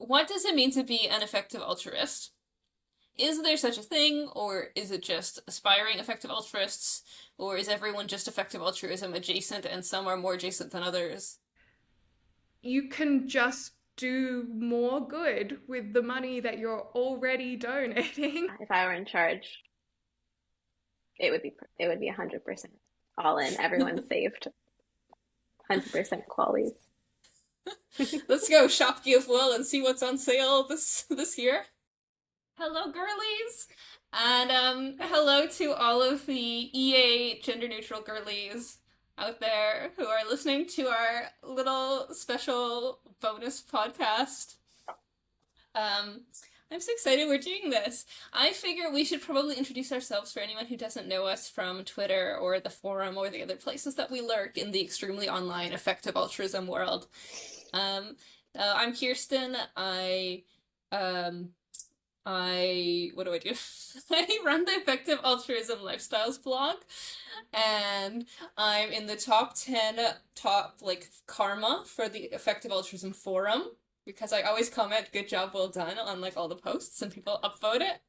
what does it mean to be an effective altruist? Is there such a thing, or is it just aspiring effective altruists, or is everyone just effective altruism adjacent and some are more adjacent than others? You can just do more good with the money that you're already donating. If I were in charge, it would be 100% all in. Everyone's saved. 100% qualities. Let's go shop give will and see what's on sale this year. Hello, girlies! And hello to all of the EA gender neutral girlies out there who are listening to our little special bonus podcast. Um, I'm so excited we're doing this. I figure we should probably introduce ourselves for anyone who doesn't know us from Twitter or the forum or the other places that we lurk in the extremely online effective altruism world. I'm Kirsten. Um, what do I do? I run the Effective Altruism Lifestyles blog, and I'm in the top 10 top, like, karma for the Effective Altruism forum, because I always comment, good job, well done, on, like, all the posts, and people upvote it.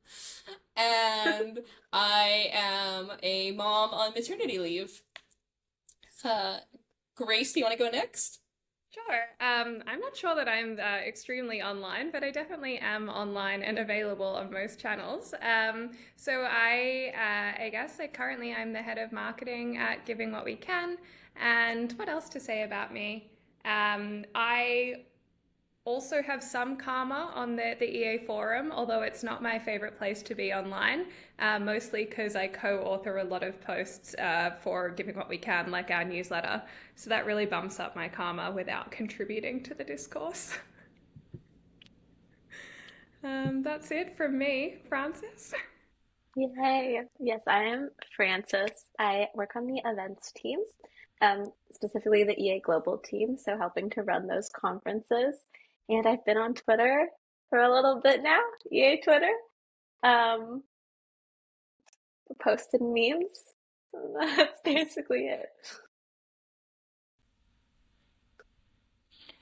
And I am a mom on maternity leave. Grace, do you want to go next? Sure. I'm not sure that I'm extremely online, but I definitely am online and available on most channels. So I guess like currently I'm the head of marketing at Giving What We Can. And what else to say about me? I also have some karma on the EA forum, although it's not my favorite place to be online, mostly because I co-author a lot of posts for Giving What We Can, like our newsletter. So that really bumps up my karma without contributing to the discourse. That's it from me, Francis. Yay. Yes, I am Frances. I work on the events team, specifically the EA Global team, so helping to run those conferences. And I've been on Twitter for a little bit now, EA Twitter, um, posted memes. That's basically it.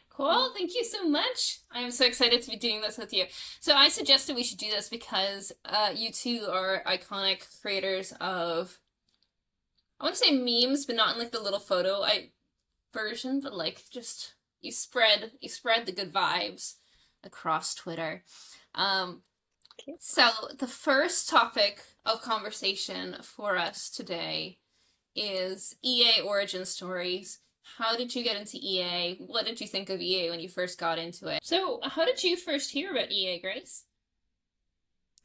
Cool, thank you so much. I'm so excited to be doing this with you. So I suggested we should do this because you two are iconic creators of, I want to say memes, but not in like the little photo version, but like just you spread the good vibes across Twitter. Um, Okay. so the first topic of conversation for us today is EA origin stories. How did you get into EA? What did you think of EA when you first got into it? So, how did you first hear about EA, Grace?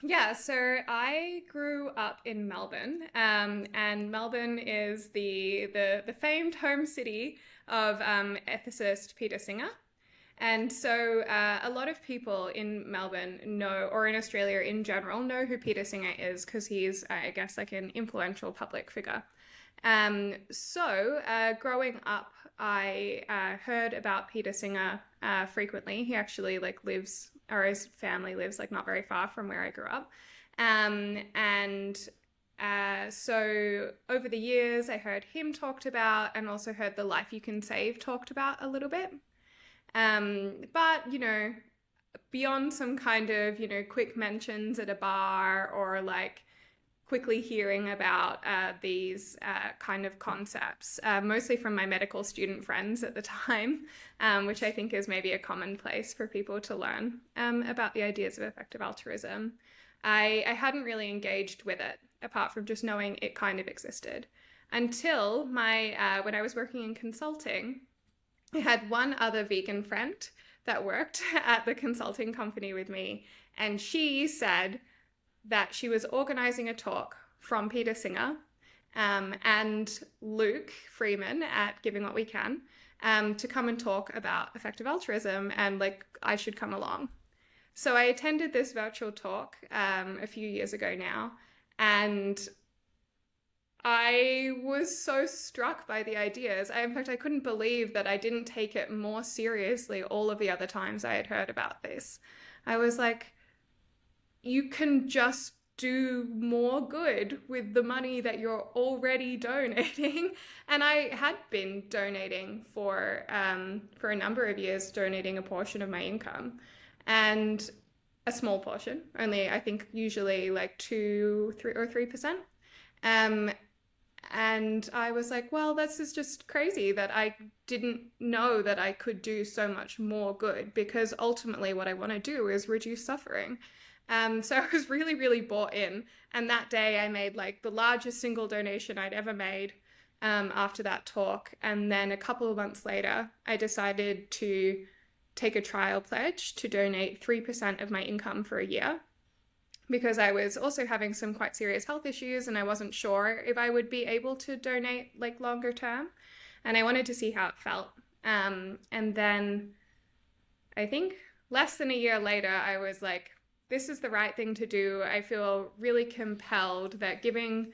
Yeah, so I grew up in Melbourne, and Melbourne is the famed home city of ethicist Peter Singer. And so a lot of people in Melbourne know, or in Australia in general, know who Peter Singer is because he's, I guess, like an influential public figure. Growing up, I heard about Peter Singer frequently. He actually like lives, or his family lives like not very far from where I grew up. And so over the years, I heard him talked about and also heard the Life You Can Save talked about a little bit. But, you know, beyond some kind of, you know, quick mentions at a bar or like quickly hearing about these kind of concepts, mostly from my medical student friends at the time, which I think is maybe a common place for people to learn about the ideas of effective altruism. I hadn't really engaged with it apart from just knowing it kind of existed until when I was working in consulting. I had one other vegan friend that worked at the consulting company with me, and she said that she was organizing a talk from Peter Singer and Luke Freeman at Giving What We Can to come and talk about effective altruism, and like I should come along. So I attended this virtual talk a few years ago now, and I was so struck by the ideas. In fact, I couldn't believe that I didn't take it more seriously all of the other times I had heard about this. I was like, you can just do more good with the money that you're already donating. And I had been donating for a number of years, donating a portion of my income. and a small portion, only I think usually like 3%. Um, and I was like, well, this is just crazy that I didn't know that I could do so much more good, because ultimately what I want to do is reduce suffering. So I was really, really bought in. And that day I made like the largest single donation I'd ever made after that talk. And then a couple of months later, I decided to take a trial pledge to donate 3% of my income for a year, because I was also having some quite serious health issues and I wasn't sure if I would be able to donate like longer term. And I wanted to see how it felt. And then I think less than a year later, I was like, this is the right thing to do. I feel really compelled that giving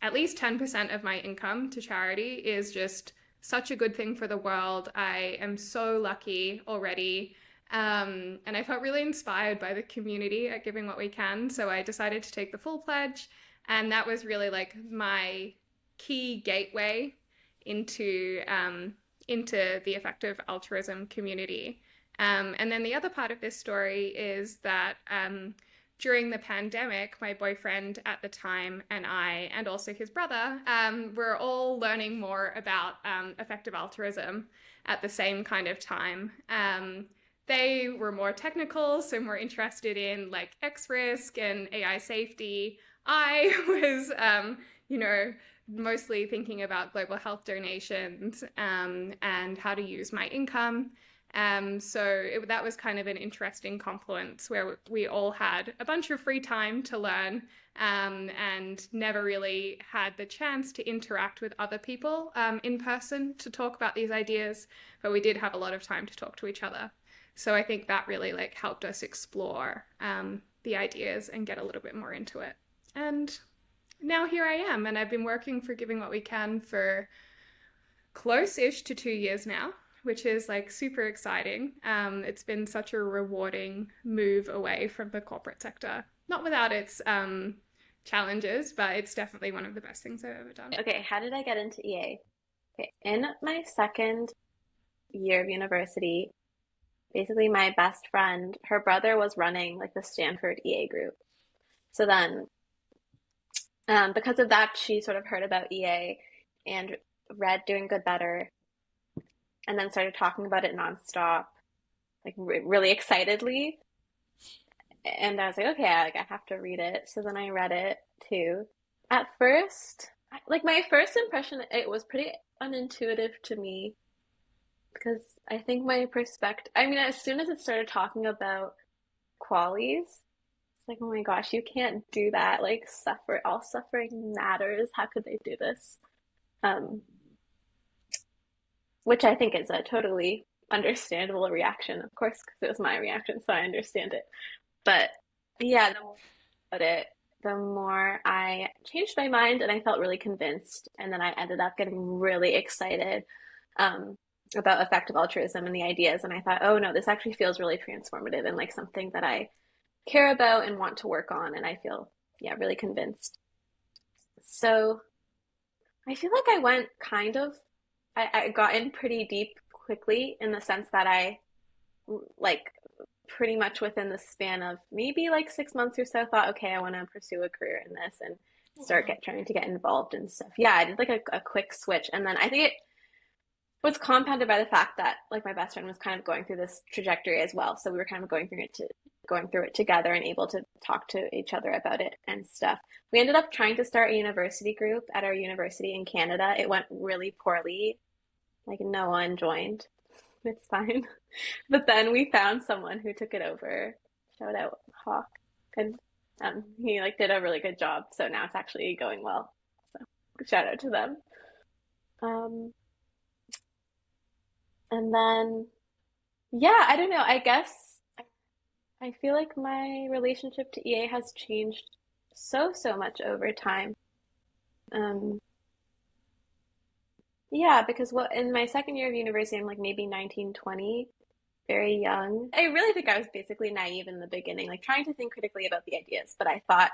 at least 10% of my income to charity is just such a good thing for the world. I am so lucky already. And I felt really inspired by the community at Giving What We Can. So I decided to take the full pledge. And that was really like my key gateway into, into the effective altruism community. And then the other part of this story is that during the pandemic, my boyfriend at the time and I, and also his brother, were all learning more about effective altruism at the same kind of time. They were more technical, so more interested in like X risk and AI safety. I was, mostly thinking about global health donations and how to use my income. That was kind of an interesting confluence where we all had a bunch of free time to learn and never really had the chance to interact with other people in person to talk about these ideas, but we did have a lot of time to talk to each other. So I think that really like helped us explore the ideas and get a little bit more into it. And now here I am, and I've been working for Giving What We Can for close-ish to 2 years now, which is like super exciting. It's been such a rewarding move away from the corporate sector, not without its challenges, but it's definitely one of the best things I've ever done. Okay, how did I get into EA? Okay, in my second year of university, basically my best friend, her brother was running like the Stanford EA group. So then, because of that, she sort of heard about EA and read Doing Good Better, and then started talking about it nonstop, like really excitedly. And I was like, okay, I have to read it. So then I read it too. At first, like my first impression, it was pretty unintuitive to me, because I think my perspective, I mean, as soon as it started talking about qualies, it's like, oh my gosh, you can't do that. Like, all suffering matters. How could they do this? Which I think is a totally understandable reaction, of course, because it was my reaction, so I understand it. But yeah, the more I about it, the more I changed my mind and I felt really convinced. And then I ended up getting really excited about effective altruism and the ideas. And I thought, oh no, this actually feels really transformative and like something that I care about and want to work on. And I feel, yeah, really convinced. So I feel like I went I got in pretty deep quickly, in the sense that I like pretty much within the span of maybe like 6 months or so thought, okay, I want to pursue a career in this and start trying to get involved in stuff. Yeah, I did like a quick switch. And then I think it was compounded by the fact that like my best friend was kind of going through this trajectory as well. So we were kind of going through it together and able to talk to each other about it and stuff. We ended up trying to start a university group at our university in Canada. It went really poorly. Like no one joined. It's fine. But then we found someone who took it over. Shout out Hawk. And he like did a really good job. So now it's actually going well. So shout out to them. And then, yeah, I don't know. I guess I feel like my relationship to EA has changed so much over time. Um, yeah, because in my second year of university, I'm like maybe 19, 20, very young. I really think I was basically naive in the beginning, like trying to think critically about the ideas. But I thought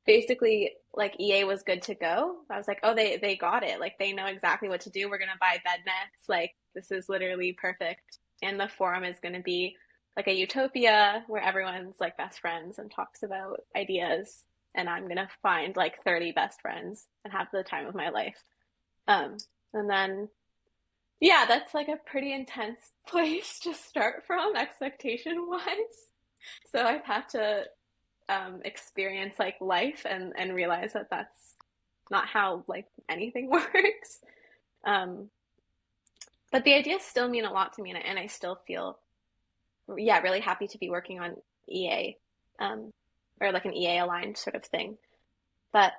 basically like EA was good to go. I was like, oh, they got it. Like they know exactly what to do. We're gonna buy bed nets. Like this is literally perfect. And the forum is gonna be like a utopia where everyone's like best friends and talks about ideas, and I'm gonna find like 30 best friends and have the time of my life. Um, and then yeah, that's like a pretty intense place to start from expectation wise. So I've had to experience like life and realize that that's not how like anything works. Um, but the ideas still mean a lot to me, and I still feel, yeah, really happy to be working on EA, or like an EA aligned sort of thing. But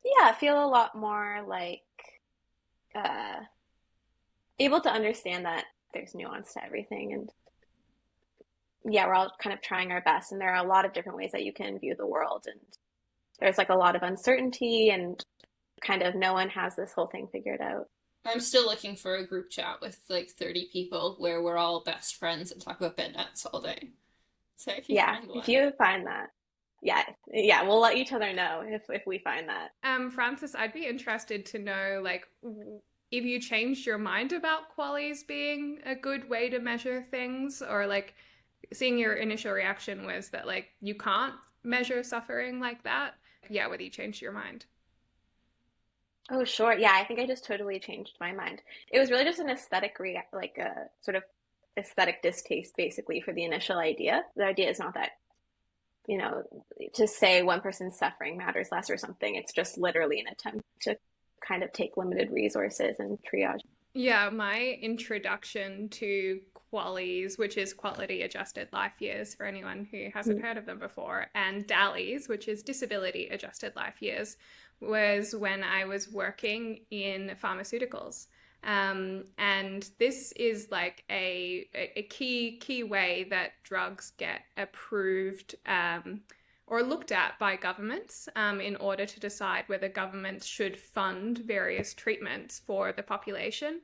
yeah, I feel a lot more like uh, able to understand that there's nuance to everything. And yeah, we're all kind of trying our best, and there are a lot of different ways that you can view the world. And there's like a lot of uncertainty, and kind of no one has this whole thing figured out. I'm still looking for a group chat with like 30 people where we're all best friends and talk about bed nets all day. So if you Yeah, find if one. you find that, yeah, we'll let each other know if we find that. Francis, I'd be interested to know, like, if you changed your mind about qualies being a good way to measure things, or like, seeing your initial reaction was that like you can't measure suffering like that. Yeah, whether you changed your mind. Oh, sure. Yeah, I think I just totally changed my mind. It was really just an like a sort of aesthetic distaste, basically, for the initial idea. The idea is not that, you know, to say one person's suffering matters less or something. It's just literally an attempt to kind of take limited resources and triage. Yeah, my introduction to QALYs, which is quality adjusted life years for anyone who hasn't heard of them before, and DALYs, which is disability adjusted life years, was when I was working in pharmaceuticals. And this is like a key way that drugs get approved, or looked at by governments, in order to decide whether governments should fund various treatments for the population.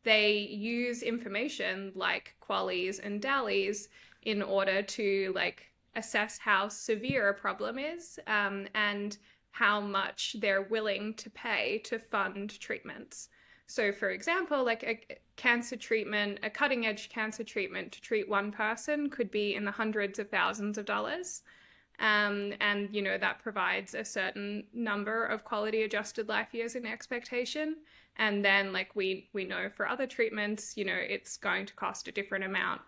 They use information like QALYs and DALYs in order to like assess how severe a problem is, and how much they're willing to pay to fund treatments. So, for example, like a cancer treatment, a cutting edge cancer treatment to treat one person could be in the hundreds of thousands of dollars. And, you know, that provides a certain number of quality adjusted life years in expectation. And then, like, we know for other treatments, you know, it's going to cost a different amount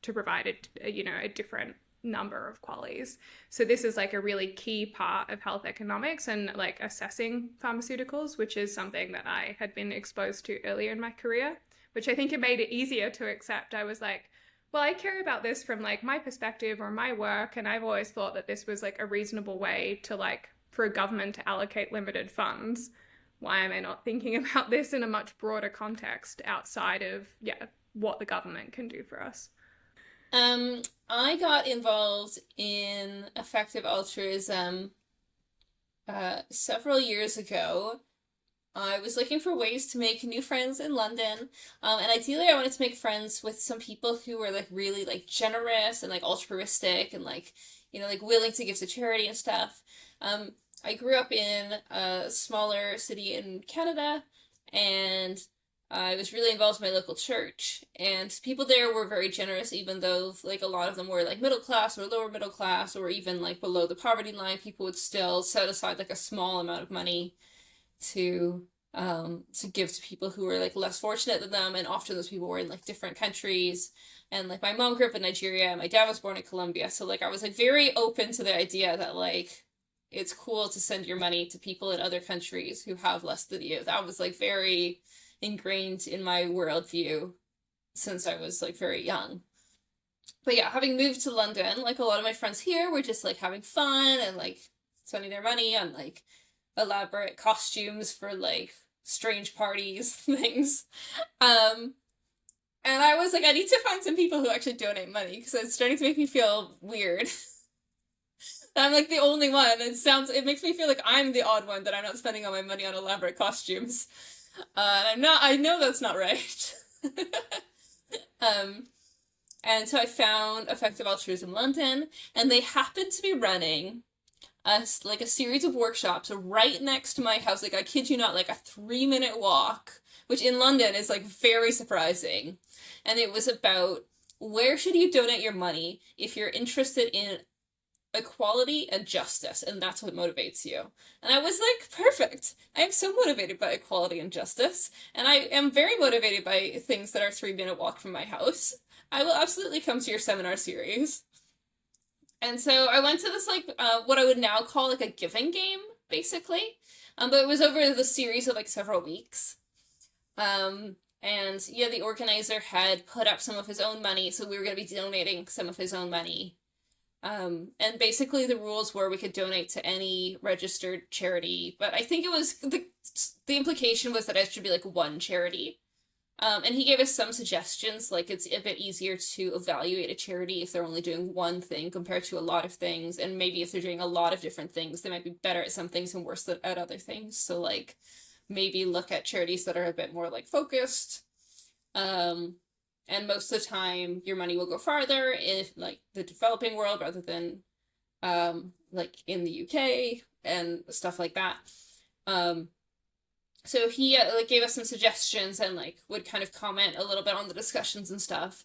to provide a different number of QALYs. So this is like a really key part of health economics and like assessing pharmaceuticals, which is something that I had been exposed to earlier in my career, which I think it made it easier to accept. I was like, well, I care about this from like my perspective or my work, and I've always thought that this was like a reasonable way to like for a government to allocate limited funds. Why am I not thinking about this in a much broader context outside of what the government can do for us? I got involved in effective altruism several years ago. I was looking for ways to make new friends in London, and ideally I wanted to make friends with some people who were like really like generous and like altruistic and like, you know, like willing to give to charity and stuff. I grew up in a smaller city in Canada, and I was really involved in my local church, and people there were very generous, even though like a lot of them were like middle class or lower middle class or even like below the poverty line. People would still set aside like a small amount of money to give to people who were like less fortunate than them, and often those people were in like different countries. And like my mom grew up in Nigeria, and my dad was born in Colombia, so like I was like very open to the idea that like it's cool to send your money to people in other countries who have less than you. That was like very ingrained in my worldview since I was like very young. But yeah, having moved to London, like a lot of my friends here were just like having fun and like spending their money on like elaborate costumes for like strange parties, things. And I was like, I need to find some people who actually donate money because it's starting to make me feel weird. I'm like the only one. It makes me feel like I'm the odd one that I'm not spending all my money on elaborate costumes. And I'm not, I know that's not right. And so I found Effective Altruism London, and they happened to be running a series of workshops right next to my house. Like, I kid you not, like a 3-minute walk, which in London is like very surprising. And it was about where should you donate your money if you're interested in equality and justice, and that's what motivates you? And I was like, perfect. I am so motivated by equality and justice, and I am very motivated by things that are 3-minute walk from my house. I will absolutely come to your seminar series. And so I went to this, like, what I would now call, like, a giving game, basically. But it was over the series of, like, several weeks. And, yeah, the organizer had put up some of his own money, so we were going to be donating some of his own money. And basically the rules were we could donate to any registered charity, but I think it was, the implication was that it should be, like, one charity. And he gave us some suggestions, like it's a bit easier to evaluate a charity if they're only doing one thing compared to a lot of things, and maybe if they're doing a lot of different things, they might be better at some things and worse at other things. So, like, maybe look at charities that are a bit more, like, focused. And most of the time, your money will go farther in, like, the developing world rather than, like, in the UK and stuff like that. So he, like, gave us some suggestions and, like, would kind of comment a little bit on the discussions and stuff.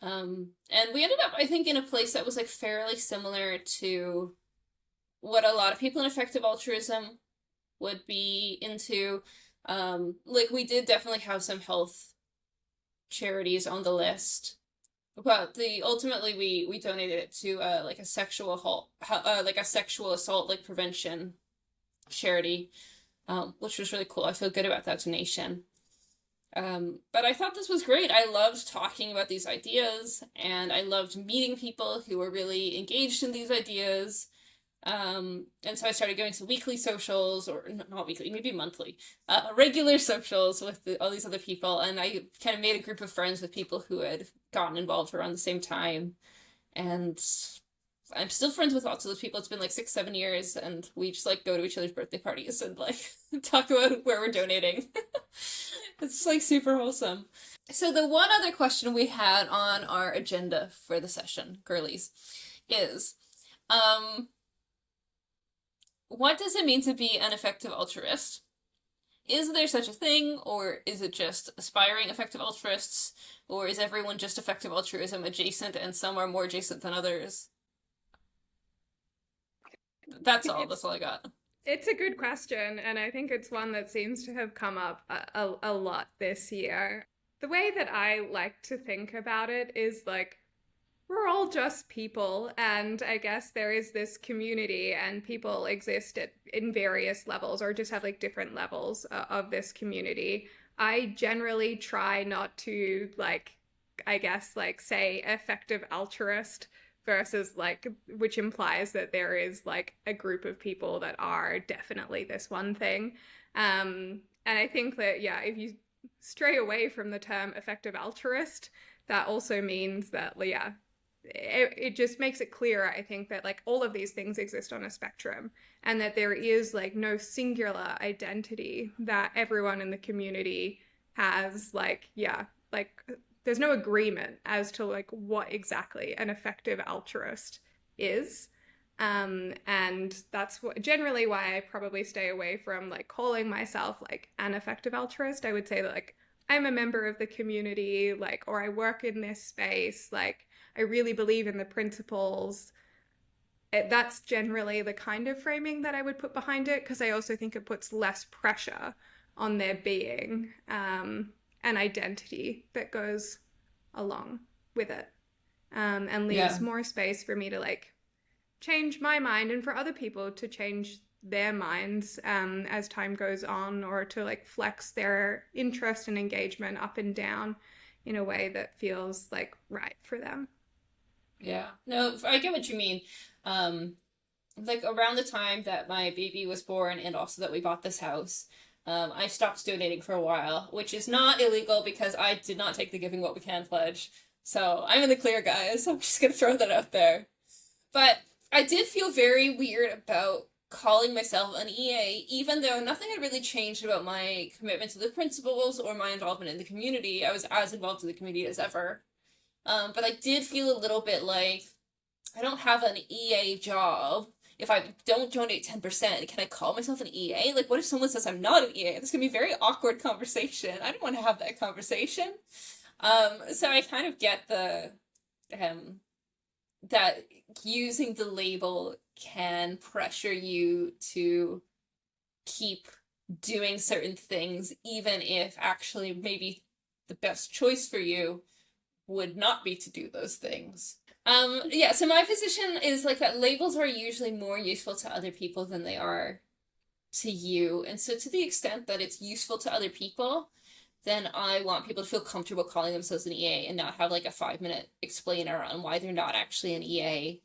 And we ended up, I think, in a place that was, like, fairly similar to what a lot of people in effective altruism would be into. Like, we did definitely have some health charities on the list, but ultimately we donated it to like a sexual assault, like, prevention charity, which was really cool. I feel good about that donation. But I thought this was great. I loved talking about these ideas, and I loved meeting people who were really engaged in these ideas. And so I started going to weekly socials, or not weekly, maybe monthly, regular socials with all these other people, and I kind of made a group of friends with people who had gotten involved around the same time, and I'm still friends with lots of those people. It's been like 6-7 years, and we just, like, go to each other's birthday parties and, like, talk about where we're donating. It's, like, super wholesome. So the one other question we had on our agenda for the session, girlies, is, what does it mean to be an effective altruist? Is there such a thing, or is it just aspiring effective altruists, or is everyone just effective altruism adjacent and some are more adjacent than others? That's all I got. It's a good question, and I think it's one that seems to have come up a lot this year. The way that I like to think about it is, like, we're all just people, and I guess there is this community, and people exist in various levels, or just have, like, different levels of this community. I generally try not to, like, I guess, like, say effective altruist versus, like, which implies that there is, like, a group of people that are definitely this one thing. And I think that, yeah, if you stray away from the term effective altruist, that also means that, yeah, it just makes it clearer, I think, that, like, all of these things exist on a spectrum, and that there is, like, no singular identity that everyone in the community has, like, yeah, like, there's no agreement as to, like, what exactly an effective altruist is. And that's generally why I probably stay away from, like, calling myself, like, an effective altruist. I would say that, like, I'm a member of the community, like, or I work in this space, like, I really believe in the principles. That's generally the kind of framing that I would put behind it, because I also think it puts less pressure on their being and identity that goes along with it, and leaves more space for me to, like, change my mind, and for other people to change their minds as time goes on, or to, like, flex their interest and engagement up and down in a way that feels, like, right for them. Yeah, no, I get what you mean. Like, around the time that my baby was born, and also that we bought this house, I stopped donating for a while, which is not illegal because I did not take the Giving What We Can pledge. So I'm in the clear, guys. I'm just gonna throw that out there. But I did feel very weird about calling myself an EA, even though nothing had really changed about my commitment to the principles or my involvement in the community. I was as involved in the community as ever. But I did feel a little bit like, I don't have an EA job. If I don't donate 10%, can I call myself an EA? Like, what if someone says I'm not an EA? This can be a very awkward conversation. I don't want to have that conversation. So I kind of get the that using the label can pressure you to keep doing certain things, even if actually maybe the best choice for you would not be to do those things. Yeah, so my position is like that labels are usually more useful to other people than they are to you. And so to the extent that it's useful to other people, then I want people to feel comfortable calling themselves an EA and not have like a 5-minute explainer on why they're not actually an EA.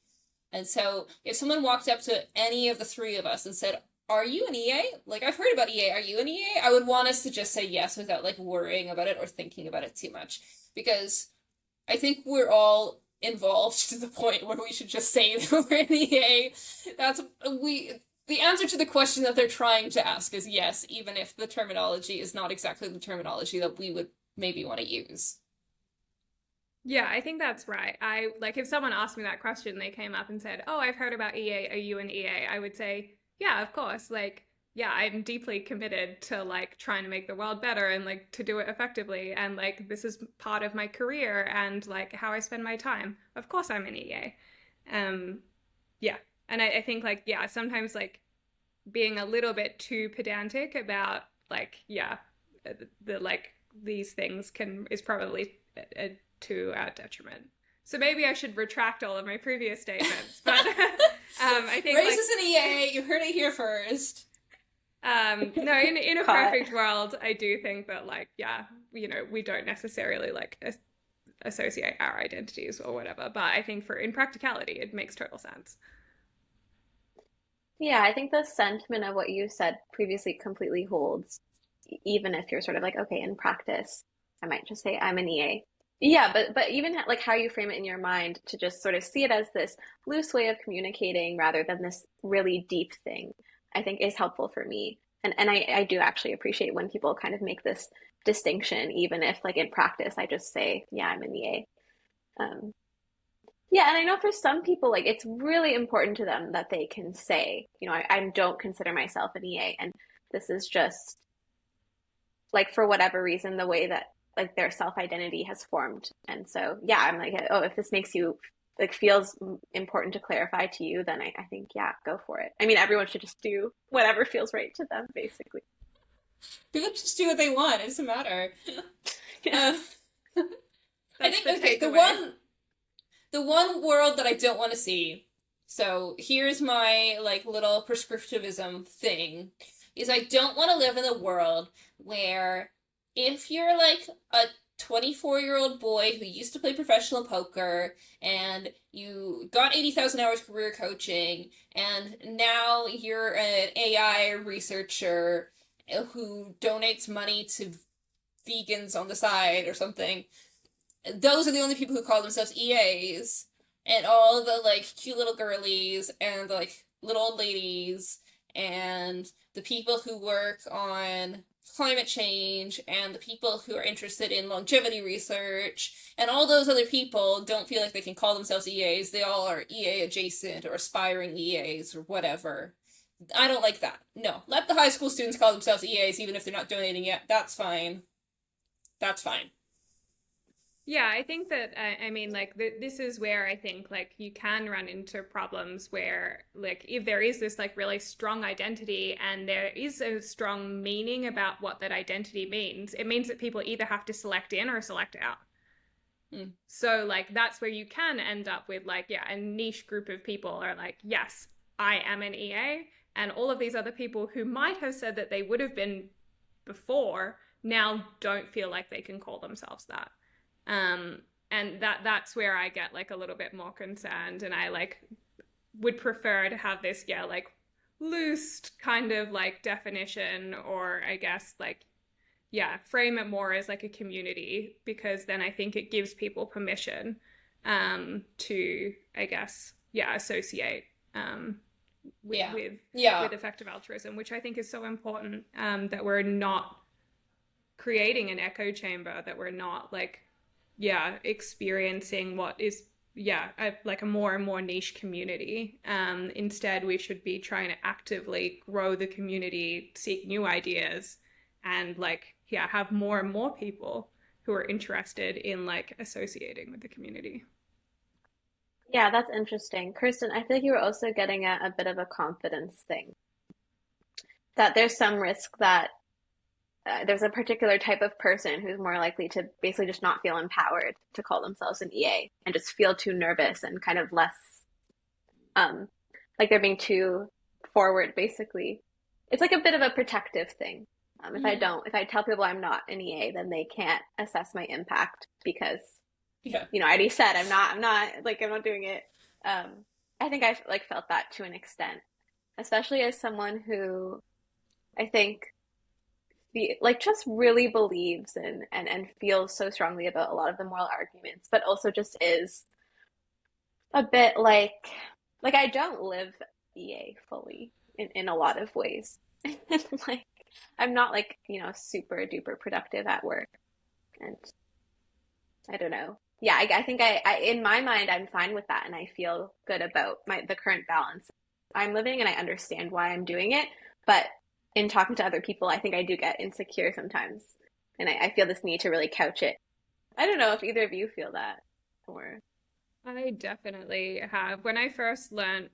And so if someone walked up to any of the three of us and said, "Are you an EA? Like, I've heard about EA. Are you an EA?" I would want us to just say yes without like worrying about it or thinking about it too much. Because I think we're all involved to the point where we should just say that we're an EA. The answer to the question that they're trying to ask is yes, even if the terminology is not exactly the terminology that we would maybe want to use. Yeah, I think that's right. I like if someone asked me that question, they came up and said, "Oh, I've heard about EA. Are you an EA?" I would say, "Yeah, of course." Like, yeah, I'm deeply committed to like trying to make the world better and like to do it effectively. And like this is part of my career and like how I spend my time. Of course I'm an EA. Yeah. And I think like, yeah, sometimes like being a little bit too pedantic about like, yeah, the like these things is probably to our detriment. So maybe I should retract all of my previous statements. But I think Race is an EA. You heard it here first. No, in a perfect world, I do think that like, yeah, you know, we don't necessarily like associate our identities or whatever. But I think in practicality, it makes total sense. Yeah, I think the sentiment of what you said previously completely holds, even if you're sort of like, okay, in practice, I might just say I'm an EA. Yeah, but even like how you frame it in your mind to just sort of see it as this loose way of communicating rather than this really deep thing, I think is helpful for me. And I do actually appreciate when people kind of make this distinction, even if like in practice I just say, yeah, I'm an EA. Yeah, and I know for some people, like it's really important to them that they can say, you know, I don't consider myself an EA, and this is just like for whatever reason the way that like their self-identity has formed. And so, yeah, I'm like, oh, if this makes you like feels important to clarify to you, then I think, yeah, go for it. I mean, everyone should just do whatever feels right to them, basically. People just do what they want. It doesn't matter. Yeah. I think okay, the one world that I don't want to see. So here's my like little prescriptivism thing is I don't want to live in a world where if you're like a 24-year-old boy who used to play professional poker and you got 80,000 hours career coaching and now you're an AI researcher who donates money to vegans on the side or something, those are the only people who call themselves EAs, and all the like cute little girlies and the like little old ladies and the people who work on climate change and the people who are interested in longevity research and all those other people don't feel like they can call themselves EAs. They all are EA adjacent or aspiring EAs or whatever. I don't like that. No, let the high school students call themselves EAs even if they're not donating yet. That's fine. That's fine. Yeah, I think that I mean like this is where I think like you can run into problems where like if there is this like really strong identity and there is a strong meaning about what that identity means, it means that people either have to select in or select out. So like that's where you can end up with like yeah, a niche group of people are like, yes, I am an EA, and all of these other people who might have said that they would have been before now don't feel like they can call themselves that. And that's where I get like a little bit more concerned, and I like would prefer to have this yeah like loose kind of like definition, or I guess like yeah frame it more as like a community, because then I think it gives people permission to I guess yeah associate with effective altruism, which I think is so important, that we're not creating an echo chamber, that we're not like yeah experiencing what is yeah like a more and more niche community. Instead we should be trying to actively grow the community, seek new ideas, and like yeah have more and more people who are interested in like associating with the community. Yeah, that's interesting. Kirsten, I feel like you were also getting at a bit of a confidence thing. That there's some risk that there's a particular type of person who's more likely to basically just not feel empowered to call themselves an EA and just feel too nervous and kind of less um, like they're being too forward, basically. It's like a bit of a protective thing. Mm-hmm. If I tell people I'm not an EA, then they can't assess my impact because, Yeah. I already said I'm not doing it. Um, I think I've like felt that to an extent, especially as someone who I think like just really believes and feels so strongly about a lot of the moral arguments, but also just is a bit like I don't live EA fully in a lot of ways. Like I'm not like, super duper productive at work. And I don't know. Yeah, I think I in my mind I'm fine with that and I feel good about the current balance I'm living and I understand why I'm doing it. But in talking to other people, I think I do get insecure sometimes. And I feel this need to really couch it. I don't know if either of you feel that or I definitely have. When I first learned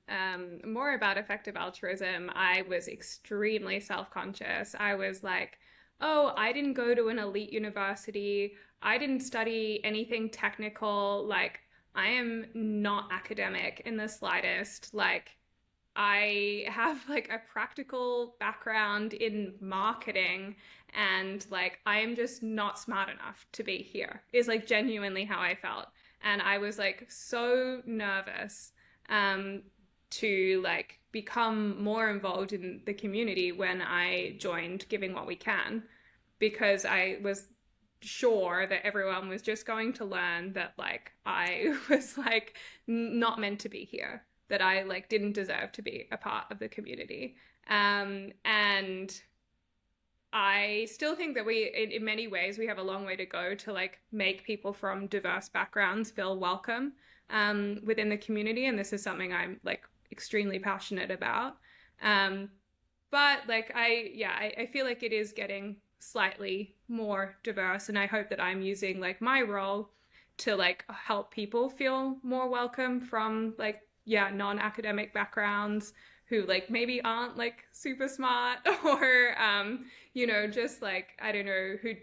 more about effective altruism, I was extremely self-conscious. I was like, oh, I didn't go to an elite university. I didn't study anything technical. Like, I am not academic in the slightest. Like, I have like a practical background in marketing and like I am just not smart enough to be here is like genuinely how I felt. And I was like so nervous um, to like become more involved in the community when I joined Giving What We Can because I was sure that everyone was just going to learn that like I was like not meant to be here, that I like didn't deserve to be a part of the community. And I still think that in many ways, we have a long way to go to like make people from diverse backgrounds feel welcome within the community. And this is something I'm like extremely passionate about. Um, but like I feel like it is getting slightly more diverse, and I hope that I'm using like my role to like help people feel more welcome from like non-academic backgrounds who like maybe aren't like super smart or just like I don't know who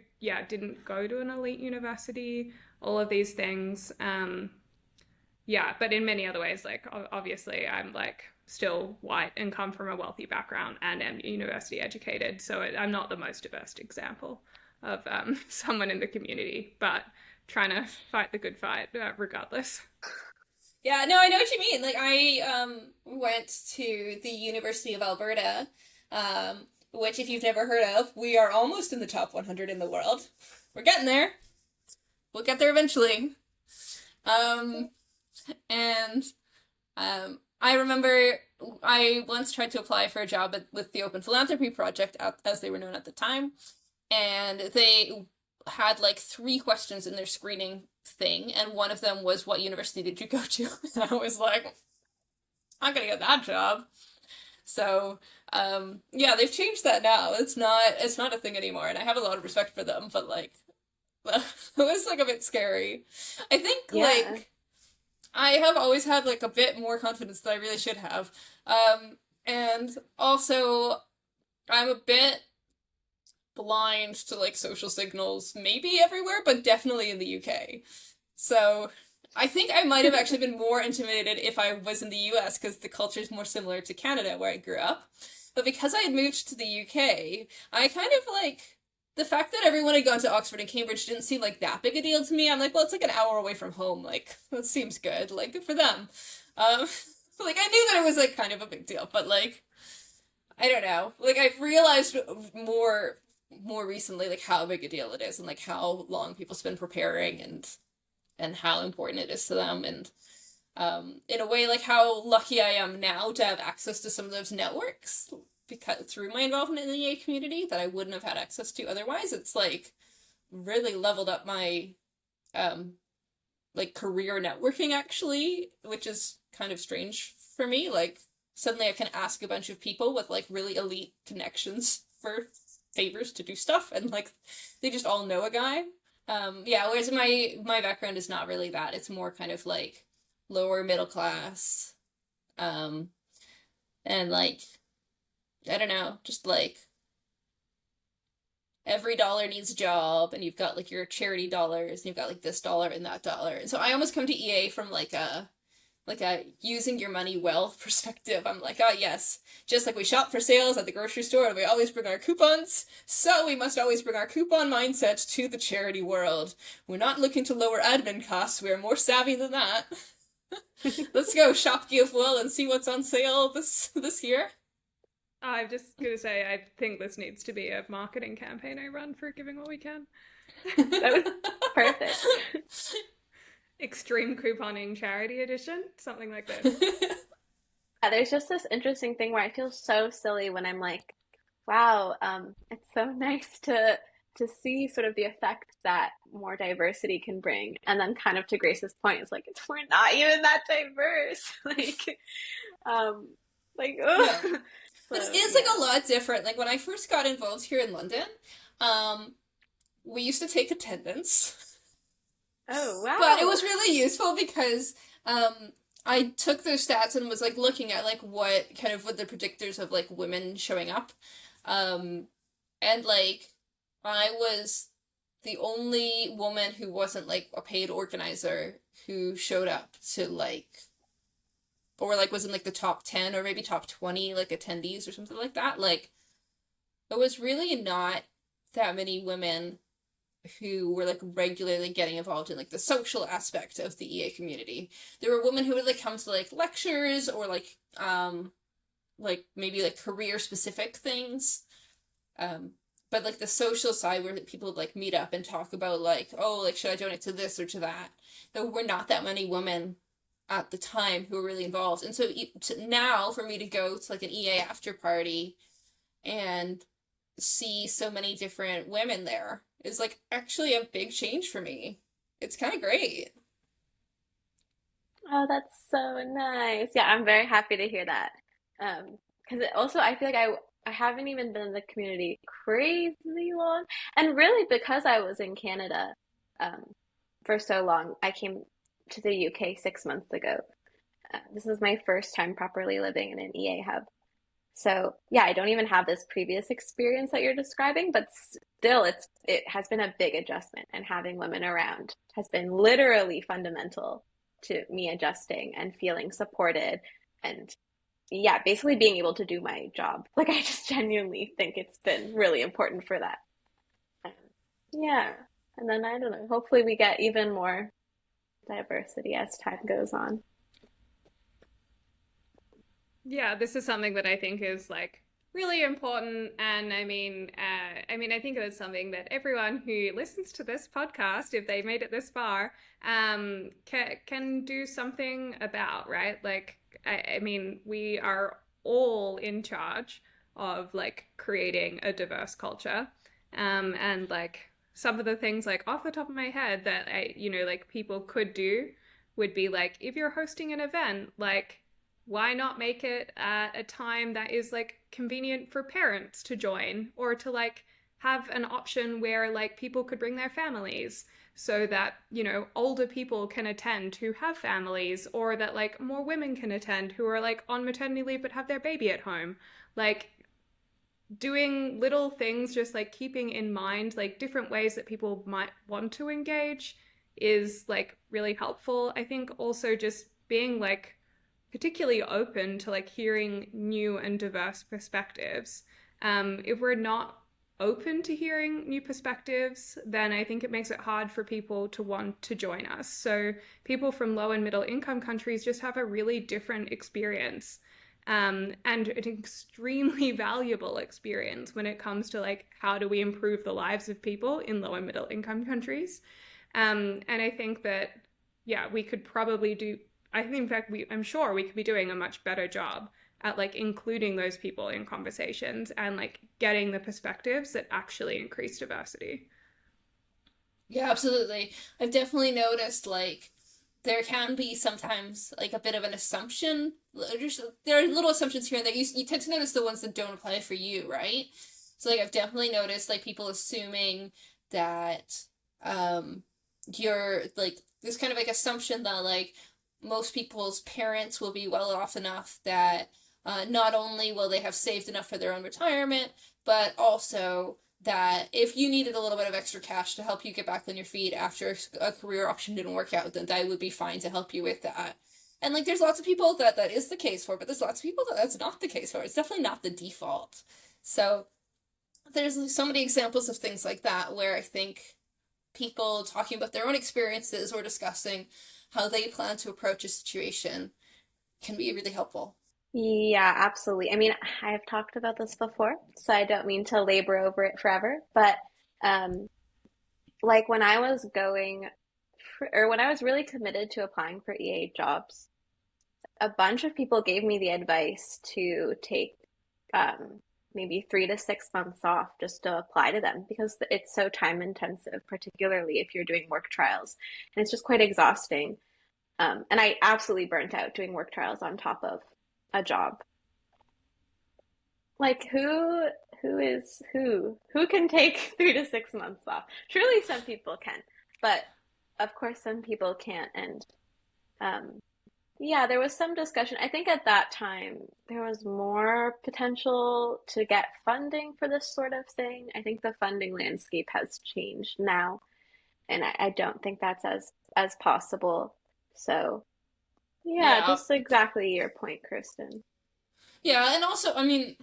didn't go to an elite university, all of these things. But in many other ways, like obviously I'm like still white and come from a wealthy background and am university educated, so I'm not the most diverse example of someone in the community, but trying to fight the good fight regardless. Yeah, no, I know what you mean. Like I went to the University of Alberta, which if you've never heard of, we are almost in the top 100 in the world. We're getting there. We'll get there eventually. Um and I remember I once tried to apply for a job with the Open Philanthropy Project, as they were known at the time, and they had like three questions in their screening thing, and one of them was, "What university did you go to?" And I was like, "I'm gonna get that job." So, yeah, they've changed that now. It's not a thing anymore, and I have a lot of respect for them. But like, it was like a bit scary. I think yeah. like I have always had like a bit more confidence than I really should have. And also I'm a bit blind to like social signals, maybe everywhere, but definitely in the UK. So I think I might have actually been more intimidated if I was in the US because the culture is more similar to Canada where I grew up. But because I had moved to the UK, I kind of like the fact that everyone had gone to Oxford and Cambridge didn't seem like that big a deal to me. I'm like, well, it's like an hour away from home. Like, that seems good. Like, good for them. Um, like, I knew that it was like kind of a big deal, but like, I don't know. Like, I've realized more recently like how big a deal it is and like how long people spend preparing and how important it is to them and in a way like how lucky I am now to have access to some of those networks because through my involvement in the EA community that I wouldn't have had access to otherwise. It's like really leveled up my um like career networking actually, which is kind of strange for me. Like suddenly I can ask a bunch of people with like really elite connections for favors to do stuff and like they just all know a guy. Yeah, whereas my background is not really that. It's more kind of like lower middle class, um, and like, I don't know, just like every dollar needs a job, and you've got like your charity dollars, and you've got like this dollar and that dollar. And so I almost come to EA from like a using your money well perspective. I'm like, oh yes, just like we shop for sales at the grocery store and we always bring our coupons, so we must always bring our coupon mindset to the charity world. We're not looking to lower admin costs, we're more savvy than that. Let's go shop give well and see what's on sale this year. I'm just going to say, I think this needs to be a marketing campaign I run for Giving What We Can. That was perfect. Extreme couponing charity edition, something like this. There's just this interesting thing where I feel so silly when I'm like, wow, it's so nice to see sort of the effect that more diversity can bring. And then kind of to Grace's point, it's like we're not even that diverse. Um, ugh. No. So, This is like a lot different. Like when I first got involved here in London, we used to take attendance. Oh, wow. But it was really useful because I took those stats and was like looking at like what the predictors of like women showing up. And like I was the only woman who wasn't like a paid organizer who showed up to like, or like was in like the top 10 or maybe top 20 like attendees or something like that. Like it was really not that many women who were like regularly getting involved in like the social aspect of the EA community. There were women who would like come to like lectures or like maybe like career specific things. But like the social side where people would like meet up and talk about like, oh, like should I donate to this or to that? There were not that many women at the time who were really involved. And so now for me to go to like an EA after party and see so many different women there is like actually a big change for me. It's kind of great. Oh, that's so nice. Yeah, I'm very happy to hear that. Because also I feel like I haven't even been in the community crazy long. And really because I was in Canada um, for so long, I came to the UK 6 months ago. This is my first time properly living in an EA hub. So yeah, I don't even have this previous experience that you're describing, but still it has been a big adjustment, and having women around has been literally fundamental to me adjusting and feeling supported and yeah, basically being able to do my job. Like I just genuinely think it's been really important for that. Um, yeah. And then I don't know, hopefully we get even more diversity as time goes on. Yeah, this is something that I think is like really important, and I think it's something that everyone who listens to this podcast, if they made it this far, can do something about, right? Like, I mean, we are all in charge of like creating a diverse culture, and like some of the things like off the top of my head that like people could do would be like if you're hosting an event, like why not make it at a time that is like convenient for parents to join, or to like have an option where like people could bring their families so that older people can attend who have families, or that like more women can attend who are like on maternity leave but have their baby at home. Like doing little things, just like keeping in mind like different ways that people might want to engage is like really helpful. I think also just being like particularly open to like hearing new and diverse perspectives. If we're not open to hearing new perspectives, then I think it makes it hard for people to want to join us. So people from low and middle income countries just have a really different experience, and an extremely valuable experience when it comes to like how do we improve the lives of people in low and middle income countries. And I think that yeah, we could probably do I think, in fact, I'm sure we could be doing a much better job at like including those people in conversations and like getting the perspectives that actually increase diversity. Yeah, absolutely. I've definitely noticed like there can be sometimes like a bit of an assumption. There are little assumptions here and there. You tend to notice the ones that don't apply for you, right? So like I've definitely noticed like people assuming that you're like this kind of like assumption that like most people's parents will be well off enough that not only will they have saved enough for their own retirement, but also that if you needed a little bit of extra cash to help you get back on your feet after a career option didn't work out, then they would be fine to help you with that. And like, there's lots of people that that is the case for, but there's lots of people that that's not the case for. It's definitely not the default. So there's so many examples of things like that where I think people talking about their own experiences or discussing how they plan to approach a situation can be really helpful. Yeah, absolutely. I mean, I've talked about this before, so I don't mean to labor over it forever, but um, like when I was going or when I was really committed to applying for EA jobs, a bunch of people gave me the advice to take maybe 3 to 6 months off just to apply to them because it's so time intensive, particularly if you're doing work trials. And it's just quite exhausting. And I absolutely burnt out doing work trials on top of a job. Like who can take 3 to 6 months off? Surely some people can, but of course some people can't. And um, yeah, there was some discussion. I think at that time there was more potential to get funding for this sort of thing. I think the funding landscape has changed now, and I don't think that's as possible. So yeah, Yeah. just exactly your point, Kirsten. Yeah, and also, I mean,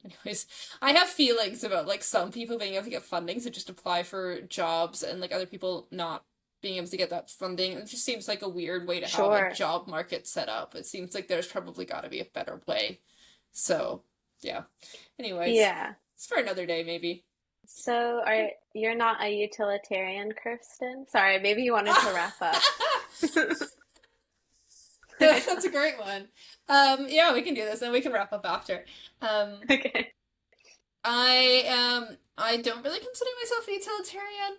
anyways, I have feelings about like some people being able to get funding to just apply for jobs and like other people not being able to get that funding. It just seems like a weird way to have a Sure. job market set up. It seems like there's probably got to be a better way. So, yeah. Anyways, Yeah. it's for another day, maybe. So are you're not a utilitarian, Kirsten? Sorry, maybe you wanted to wrap up. That's a great one. Yeah, we can do this and we can wrap up after. Um, Okay. I don't really consider myself a utilitarian.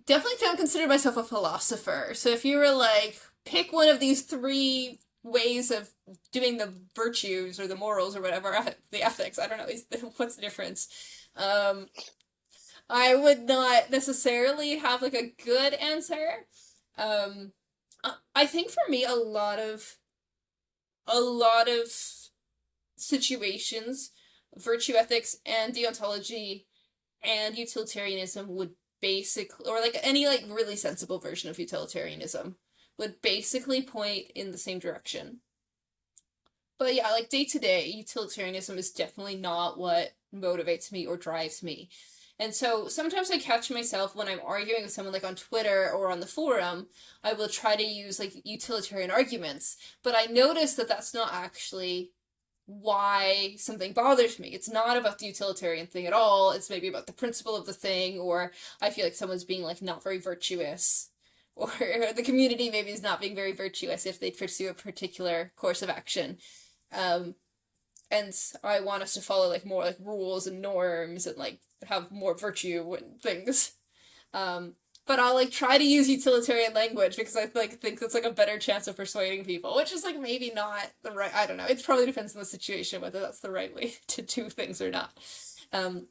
Definitely don't consider myself a philosopher. So if you were like, pick one of these three ways of doing the virtues or the morals or whatever, the ethics, I don't know, what's the difference? Um, I would not necessarily have like a good answer. Um, I think for me, a lot of situations, virtue ethics and deontology and utilitarianism would basically, or like any like really sensible version of utilitarianism, would basically point in the same direction. But yeah, like day to day, utilitarianism is definitely not what motivates me or drives me. And so sometimes I catch myself when I'm arguing with someone like on Twitter or on the forum, I will try to use like utilitarian arguments, but I notice that that's not actually why something bothers me. It's not about the utilitarian thing at all. It's maybe about the principle of the thing, or I feel like someone's being like not very virtuous, or the community maybe is not being very virtuous if they pursue a particular course of action. Um, and I want us to follow like more like rules and norms and like have more virtue and things. Um, but I'll like try to use utilitarian language because I like think that's like a better chance of persuading people, which is like maybe not the right. I don't know. It probably depends on the situation whether that's the right way to do things or not. Um,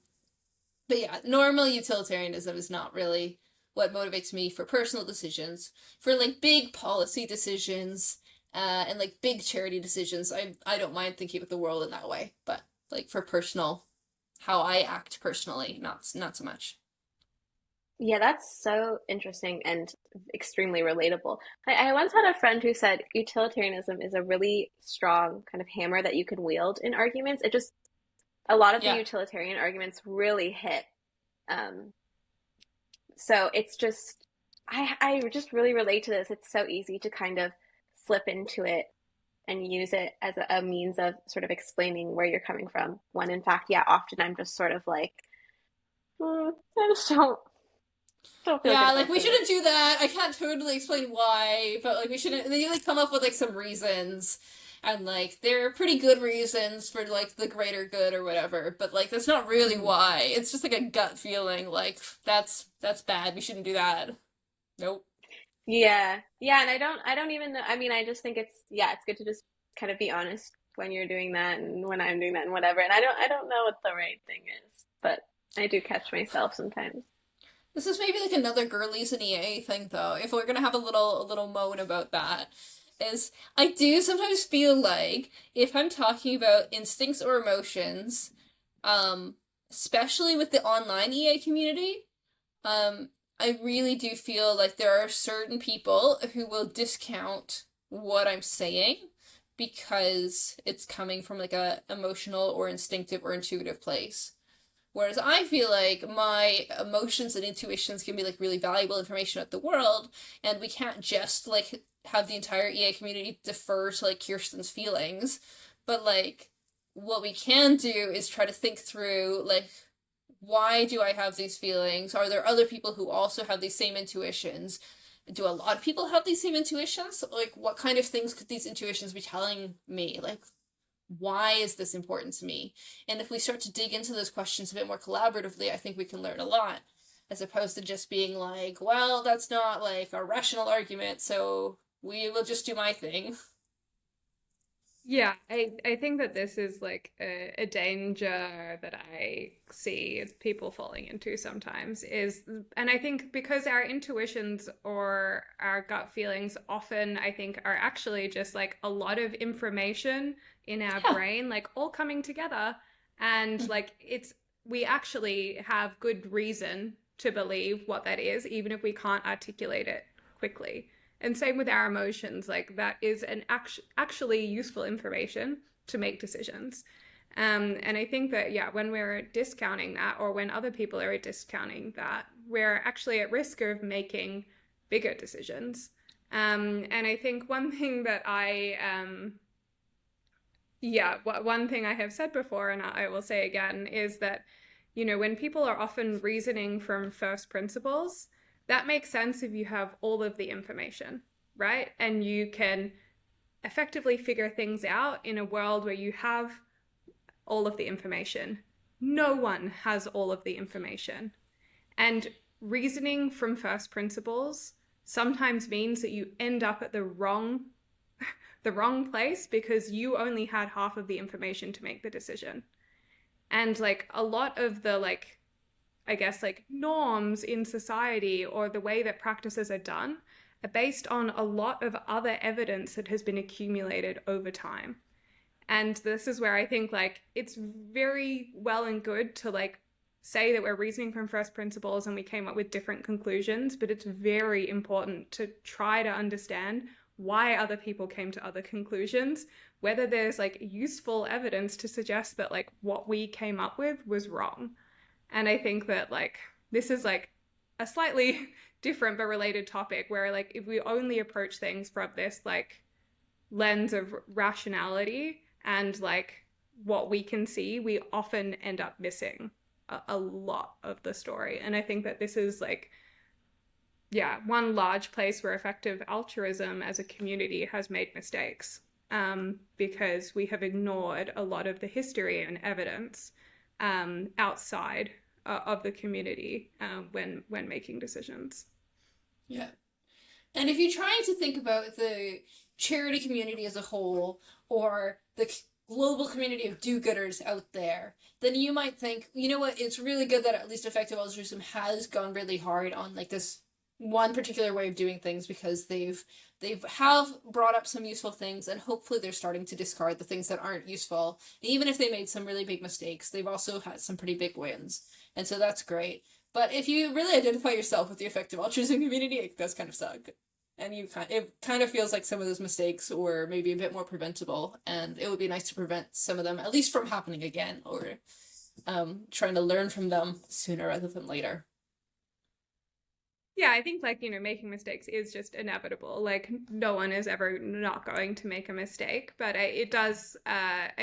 but yeah, normal utilitarianism is not really what motivates me for personal decisions. For like big policy decisions, and like big charity decisions, I don't mind thinking about the world in that way. But like for personal, how I act personally, not so much. Yeah, that's so interesting and extremely relatable. I once had a friend who said utilitarianism is a really strong kind of hammer that you can wield in arguments. It just, a lot of the Yeah. utilitarian arguments really hit. Um, so it's just, I just really relate to this. It's so easy to kind of slip into it and use it as a means of sort of explaining where you're coming from. When in fact, yeah, often I'm just sort of like, I just don't feel good Yeah, like about we this. shouldn't do that. I can't totally explain why, but like we shouldn't. They like come up with like some reasons, and like they're pretty good reasons for like the greater good or whatever. But like that's not really Mhm. why. It's just like a gut feeling. Like that's bad. We shouldn't do that. Nope. Yeah. Yeah, and I don't even know. I mean, I just think yeah, it's good to just kind of be honest when you're doing that and when I'm doing that and whatever. And I don't know what the right thing is, but I do catch myself sometimes. This is maybe like another girlies and EA thing though. If we're gonna have a little moan about that, is I do sometimes feel like if I'm talking about instincts or emotions, um, especially with the online EA community, um, I really do feel like there are certain people who will discount what I'm saying because it's coming from like a emotional or instinctive or intuitive place. Whereas I feel like my emotions and intuitions can be like really valuable information about the world, and we can't just like have the entire EA community defer to like Kirsten's feelings, but like what we can do is try to think through like why do I have these feelings? Are there other people who also have these same intuitions? Do a lot of people have these same intuitions? Like what kind of things could these intuitions be telling me? Like why is this important to me? And if we start to dig into those questions a bit more collaboratively, I think we can learn a lot, as opposed to just being like, well, that's not like a rational argument, so we will just do my thing. Yeah, I think that this is like a danger that I see as people falling into sometimes is, and I think because our intuitions or our gut feelings often, I think, are actually just like a lot of information in our Yeah. brain, like all coming together. And like we actually have good reason to believe what that is, even if we can't articulate it quickly. And same with our emotions, like that is an actually useful information to make decisions. And I think that, yeah, when we're discounting that, or when other people are discounting that, we're actually at risk of making bigger decisions. And I think one thing that one thing I have said before, and I will say again, is that, when people are often reasoning from first principles, that makes sense if you have all of the information, right? And you can effectively figure things out in a world where you have all of the information. No one has all of the information. And reasoning from first principles sometimes means that you end up at the wrong place because you only had half of the information to make the decision. And like a lot of the like I guess like norms in society or the way that practices are done are based on a lot of other evidence that has been accumulated over time. And this is where I think like it's very well and good to like say that we're reasoning from first principles and we came up with different conclusions, but it's very important to try to understand why other people came to other conclusions, whether there's like useful evidence to suggest that like what we came up with was wrong. And I think that like this is like a slightly different but related topic where like if we only approach things from this like lens of rationality and like what we can see, we often end up missing a lot of the story. And I think that this is like, yeah, one large place where effective altruism as a community has made mistakes, because we have ignored a lot of the history and evidence outside of the community when making decisions. Yeah. And if you're trying to think about the charity community as a whole or the global community of do-gooders out there, then you might think, you know what, it's really good that at least Effective Altruism has gone really hard on like this one particular way of doing things because they've brought up some useful things and hopefully they're starting to discard the things that aren't useful. And even if they made some really big mistakes, they've also had some pretty big wins. And so that's great. But if you really identify yourself with the Effective Altruism community, it does kind of suck. And it kind of feels like some of those mistakes were maybe a bit more preventable, and it would be nice to prevent some of them, at least from happening again, or trying to learn from them sooner rather than later. Yeah, I think like, making mistakes is just inevitable. Like no one is ever not going to make a mistake, but I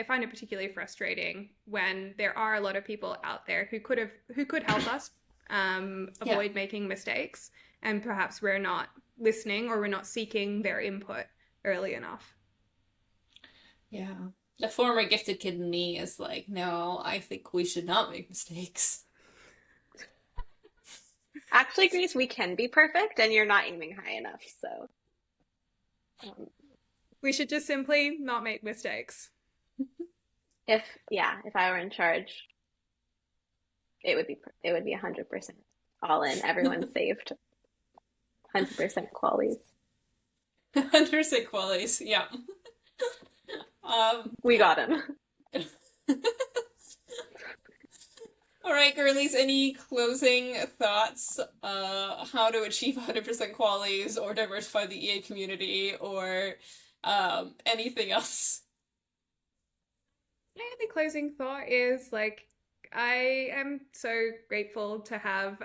find it particularly frustrating when there are a lot of people out there who could help us avoid making mistakes, and perhaps we're not listening or we're not seeking their input early enough. Yeah. The former gifted kid in me is like, no, I think we should not make mistakes. Actually, Grace, we can be perfect, and you're not aiming high enough. So, um, We should just simply not make mistakes. if I were in charge, it would be 100% all in. Everyone's saved. 100% qualities. 100% qualities, yeah. Um, We got him. all right, girlies, any closing thoughts? How to achieve 100% qualities or diversify the EA community or anything else? Yeah, the closing thought is like I am so grateful to have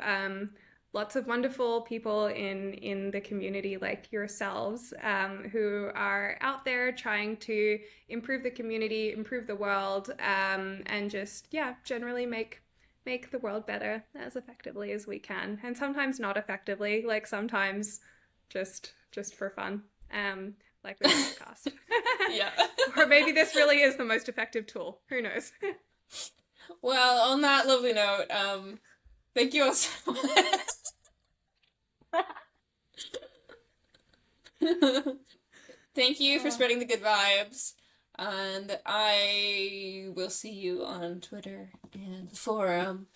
lots of wonderful people in the community like yourselves who are out there trying to improve the community, improve the world, and just yeah, generally make the world better as effectively as we can, and sometimes not effectively, like sometimes just for fun. Like this podcast. Yeah. Or maybe this really is the most effective tool. Who knows? Well, on that lovely note, thank you all so much. Thank you for spreading the good vibes. And I will see you on Twitter and the forum.